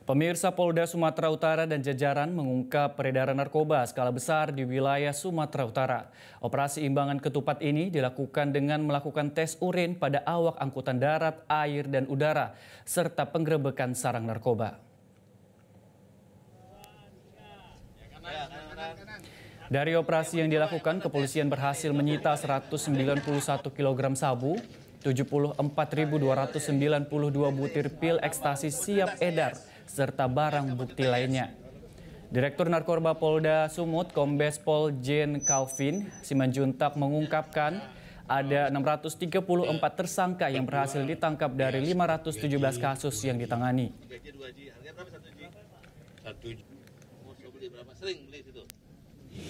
Pemirsa, Polda Sumatera Utara dan jajaran mengungkap peredaran narkoba skala besar di wilayah Sumatera Utara. Operasi imbangan ketupat ini dilakukan dengan melakukan tes urin pada awak angkutan darat, air, dan udara, serta penggerebekan sarang narkoba. Dari operasi yang dilakukan, kepolisian berhasil menyita 191 kg sabu, 74.292 butir pil ekstasi siap edar, serta barang bukti lainnya. Direktur Narkoba Polda Sumut, Kombes Pol Jen Calvin Simanjuntak mengungkapkan ada 634 tersangka yang berhasil ditangkap dari 517 kasus yang ditangani.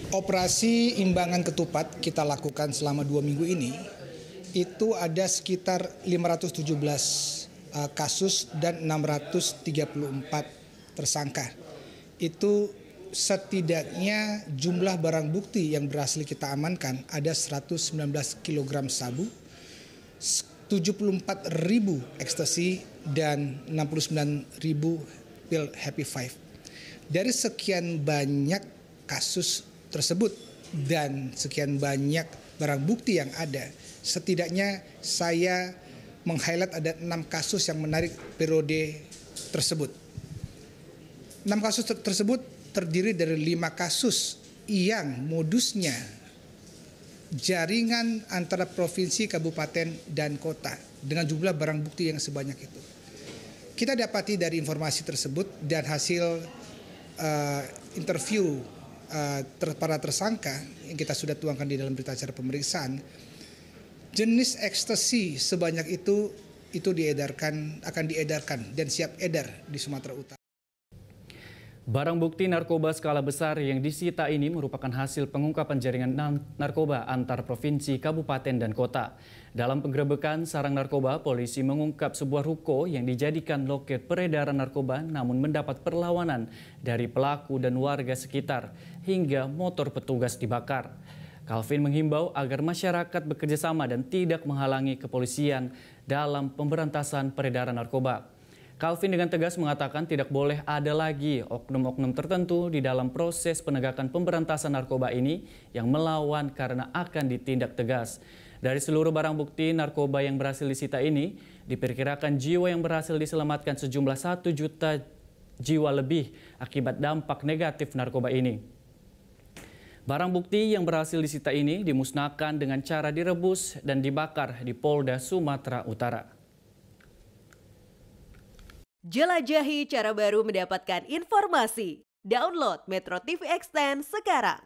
Operasi imbangan ketupat kita lakukan selama 2 minggu ini, itu ada sekitar 517 kasus dan 634 tersangka. Itu setidaknya jumlah barang bukti yang berhasil kita amankan ada 119 kg sabu, 74.000 ekstasi, dan 69.000 pil Happy Five. Dari sekian banyak kasus tersebut dan sekian banyak barang bukti yang ada, setidaknya saya meng-highlight ada 6 kasus yang menarik periode tersebut. 6 kasus tersebut terdiri dari 5 kasus yang modusnya jaringan antara provinsi, kabupaten, dan kota dengan jumlah barang bukti yang sebanyak itu. Kita dapati dari informasi tersebut dan hasil interview para tersangka yang kita sudah tuangkan di dalam berita acara pemeriksaan, jenis ekstasi sebanyak itu akan diedarkan dan siap edar di Sumatera Utara. Barang bukti narkoba skala besar yang disita ini merupakan hasil pengungkapan jaringan narkoba antar provinsi, kabupaten, dan kota. Dalam penggerebekan sarang narkoba, polisi mengungkap sebuah ruko yang dijadikan loket peredaran narkoba namun mendapat perlawanan dari pelaku dan warga sekitar hingga motor petugas dibakar. Calvin menghimbau agar masyarakat bekerja sama dan tidak menghalangi kepolisian dalam pemberantasan peredaran narkoba. Calvin dengan tegas mengatakan tidak boleh ada lagi oknum-oknum tertentu di dalam proses penegakan pemberantasan narkoba ini yang melawan karena akan ditindak tegas. Dari seluruh barang bukti narkoba yang berhasil disita ini, diperkirakan jiwa yang berhasil diselamatkan sejumlah 1 juta jiwa lebih akibat dampak negatif narkoba ini. Barang bukti yang berhasil disita ini dimusnahkan dengan cara direbus dan dibakar di Polda Sumatera Utara. Jelajahi cara baru mendapatkan informasi. Download Metro TV Extend sekarang.